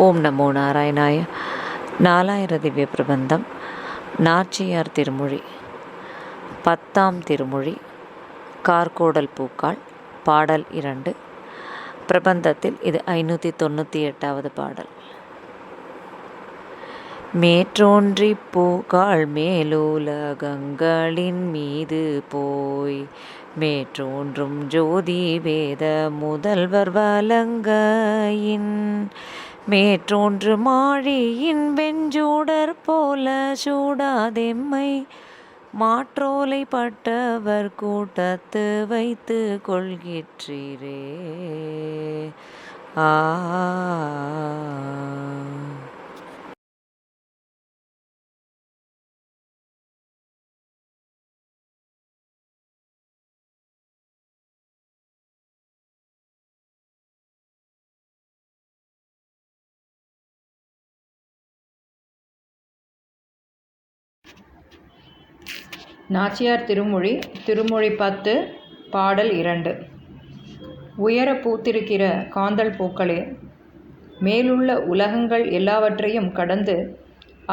ஓம் நமோ நாராயணாய. 4,000 திவ்ய பிரபந்தம். நாச்சியார் திருமொழி. 10ஆம் திருமொழி. கார்கோடல் பூக்கால். பாடல் 2. பிரபந்தத்தில் இது 598வது பாடல். மேற்றோன்றி பூக்கால் மேலுலகங்களின் மீது போய் மேற்றோன்றும் ஜோதி வேத முதல்வர் வலங்கையின் மேற்றோன்று மாழியின் வெஞ்சூடர் போல சூடாதெம்மை மாற்றோலை பட்டவர் கூட்டத்து வைத்து கொள்கிற்றீரே. ஆ நாச்சியார் திருமொழி. திருமொழி 10. பாடல் 2. உயர பூத்திருக்கிற காந்தள் பூக்களே, மேலுள்ள உலகங்கள் எல்லாவற்றையும் கடந்து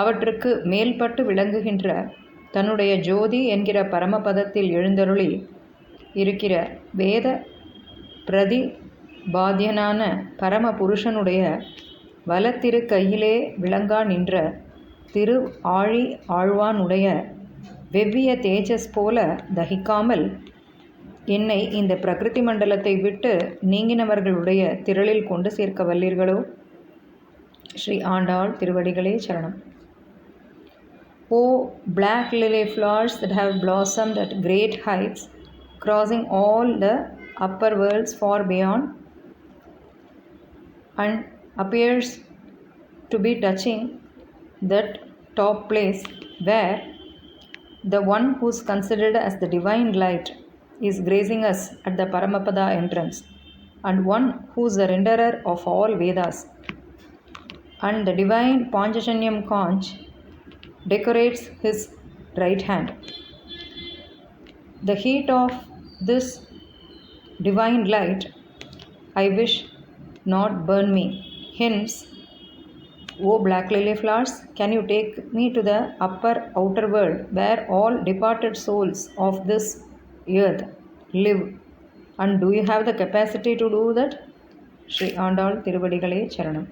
அவற்றுக்கு மேல்பட்டு விளங்குகின்ற தன்னுடைய ஜோதி என்கிற பரமபதத்தில் எழுந்தருளி இருக்கிற வேத பிரதிபாத்தியனான பரம புருஷனுடைய வலத்திரு கையிலே விளங்கா நின்ற திரு ஆழி ஆழ்வானுடைய வெவ்விய தேஜஸ் போல தகிக்காமல் என்னை இந்த பிரகிருதி மண்டலத்தை விட்டு நீங்கினவர்களுடைய திரளில் கொண்டு சேர்க்க வல்லீர்களோ? ஸ்ரீ ஆண்டாள் திருவடிகளே சரணம். O black lily flowers that have blossomed at great heights, crossing all the upper worlds far beyond, and appears to be touching that top place where the one who is considered as the divine light is grazing us at the Paramapada entrance, and one who is the renderer of all Vedas, and the divine Panchajanyam conch decorates his right hand. The heat of this divine light I wish not burn me. Hence, O black lily flowers, can you take me to the outer world where all departed souls of this earth live? And do you have the capacity to do that? Sri Andal Tiruvadigalai Charanam.